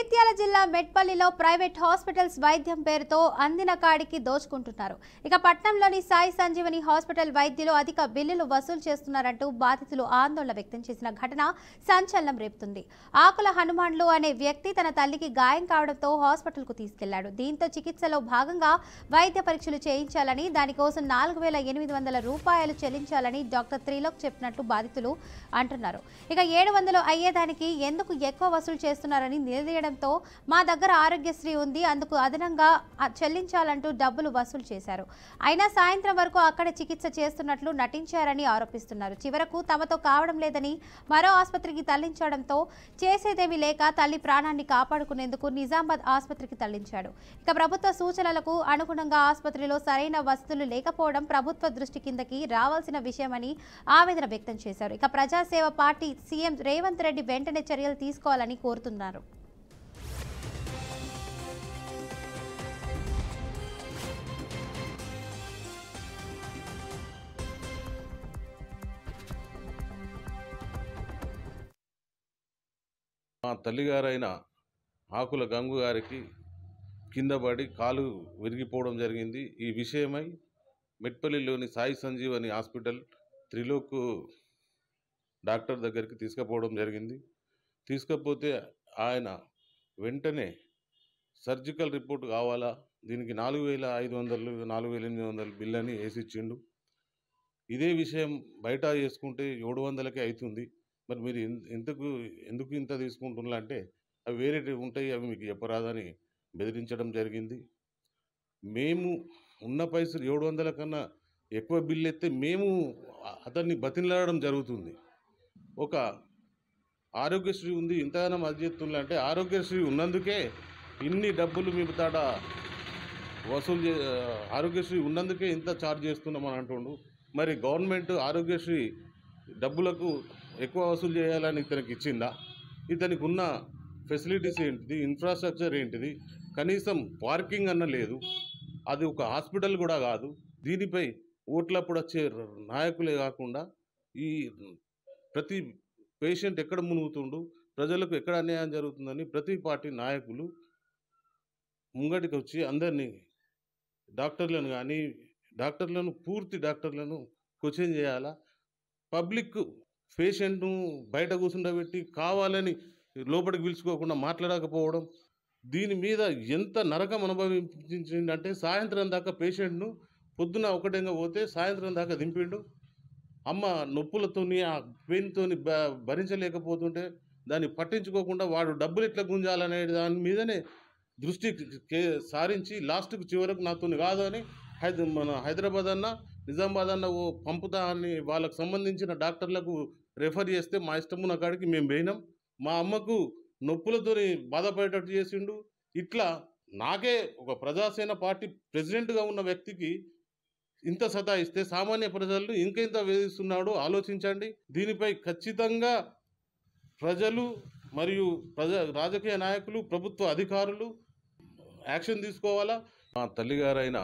జగిత్యాల జిల్లా మెట్పల్లిలో private hospitals వైద్యం పేరుతో అందిన కాడికి దోచుకుంటున్నారు. ఇక పట్నంలోని సాయి సంజీవని హాస్పిటల్ వైద్యులు అధిక బిల్లులు వసూలు చేస్తున్నారంటూ బాధితులు ఆందోళన వ్యక్తం చేసిన ఘటన సంచలనం రేపుతుంది. ఆకుల హనుమాన్లు అనే వ్యక్తి తన తల్లికి గాయం కావడంతో హాస్పిటల్కు తీసుకెళ్లాడు. దీంతో చికిత్సలో భాగంగా వైద్య పరీక్షలు చేయించాలని, దానికోసం 4,800 రూపాయలు చెల్లించాలని డాక్టర్ త్రిలోక్ చెప్పినట్లు బాధితులు అంటున్నారు. ఇక 700 అయ్యేదానికి ఎందుకు ఎక్కువ వసూలు చేస్తున్నారని నిలదీయడంతో మా దగ్గర ఆరోగ్యశ్రీ ఉంది, అందుకు అదనంగా చెల్లించాలంటూ డబ్బులు వసూలు చేశారు. అయినా సాయంత్రం వరకు అక్కడ చికిత్స చేస్తున్నట్లు నటించారని ఆరోపిస్తున్నారు. చివరకు తమతో కావడం లేదని మరో ఆసుపత్రికి తరలించడంతో చేసేదేమీ లేక తల్లి ప్రాణాన్ని కాపాడుకునేందుకు నిజామాబాద్ ఆసుపత్రికి తరలించాడు. ఇక ప్రభుత్వ సూచనలకు అనుగుణంగా ఆసుపత్రిలో సరైన వసతులు లేకపోవడం ప్రభుత్వ దృష్టి కిందకి రావాల్సిన విషయమని ఆవేదన వ్యక్తం చేశారు. ఇక ప్రజాసేవ పార్టీ సీఎం రేవంత్ రెడ్డి వెంటనే చర్యలు తీసుకోవాలని కోరుతున్నారు. మా తల్లిగారైన ఆకుల గంగు గారికి కింద పడి కాలు విరిగిపోవడం జరిగింది. ఈ విషయమై మెట్పల్లిలోని సాయి సంజీవని హాస్పిటల్ త్రిలోక్ డాక్టర్ దగ్గరికి తీసుకుపోవడం జరిగింది. తీసుకపోతే ఆయన వెంటనే సర్జికల్ రిపోర్ట్ కావాలా, దీనికి 4,500 4,800 బిల్ అని వేసిచ్చిండు. ఇదే విషయం బయట చేసుకుంటే 700కే అవుతుంది. మరి మీరు ఎందుకు ఇంత తీసుకుంటున్నా అంటే అవి వేరే ఉంటాయి, అవి మీకు చెప్పరాదని బెదిరించడం జరిగింది. మేము ఉన్న పైసలు 700 కన్నా ఎక్కువ బిల్లు ఎత్తే మేము అతన్ని బతిలాడడం జరుగుతుంది. ఒక ఆరోగ్యశ్రీ ఉంది, ఇంతగానో అది చేస్తున్నా అంటే ఆరోగ్యశ్రీ ఉన్నందుకే ఇన్ని డబ్బులు మేము తాట వసూలు ఆరోగ్యశ్రీ ఉన్నందుకే ఇంత ఛార్జ్ చేస్తున్నామని అంటుండు. మరి గవర్నమెంట్ ఆరోగ్యశ్రీ డబ్బులకు ఎక్కువ వసూలు చేయాలని ఇతనికి ఇచ్చిందా? ఇతనికి ఉన్న ఫెసిలిటీస్ ఏంటిది, ఇన్ఫ్రాస్ట్రక్చర్ ఏంటిది, కనీసం పార్కింగ్ అన్న లేదు. అది ఒక హాస్పిటల్ కూడా కాదు. దీనిపై ఓట్లప్పుడు వచ్చే నాయకులే కాకుండా ఈ ప్రతి పేషెంట్ ఎక్కడ మునుగుతుండు, ప్రజలకు ఎక్కడ అన్యాయం జరుగుతుందని ప్రతి పార్టీ నాయకులు ముంగటికి వచ్చి అందరినీ పూర్తి డాక్టర్లను క్వశ్చన్ చేయాలా. పబ్లిక్ పేషెంట్ను బయట కూర్చుండబెట్టి కావాలని లోపలికి పిలుచుకోకుండా మాట్లాడకపోవడం, దీని మీద ఎంత నరకం అనుభవించిందంటే సాయంత్రం దాకా పేషెంట్ను పొద్దున ఒకటంగా పోతే సాయంత్రం దాకా దింపిండు. అమ్మ నొప్పులతోని ఆ పెయిన్తోని భరించలేకపోతుంటే దాన్ని పట్టించుకోకుండా వాడు డబ్బులు ఎట్లా గుంజాలనే దాని మీదనే దృష్టి సారించి లాస్ట్కు చివరకు నాతో కాదు అని మన హైదరాబాద్ అన్న నిజామాబాద్ అన్న పంపుతా అని వాళ్ళకు సంబంధించిన డాక్టర్లకు రెఫర్ చేస్తే మా ఇష్టమున్న కాడికి మేము పోయినాం. మా అమ్మకు నొప్పులతో బాధపడేటట్టు చేసిండు. ఇట్లా నాకే ఒక ప్రజాసేన పార్టీ ప్రెసిడెంట్గా ఉన్న వ్యక్తికి ఇంత సతాయిస్తే సామాన్య ప్రజలను ఇంకెంత వేధిస్తున్నాడో ఆలోచించండి. దీనిపై ఖచ్చితంగా ప్రజలు మరియు రాజకీయ నాయకులు, ప్రభుత్వ అధికారులు యాక్షన్ తీసుకోవాలా. మా తల్లిగారైన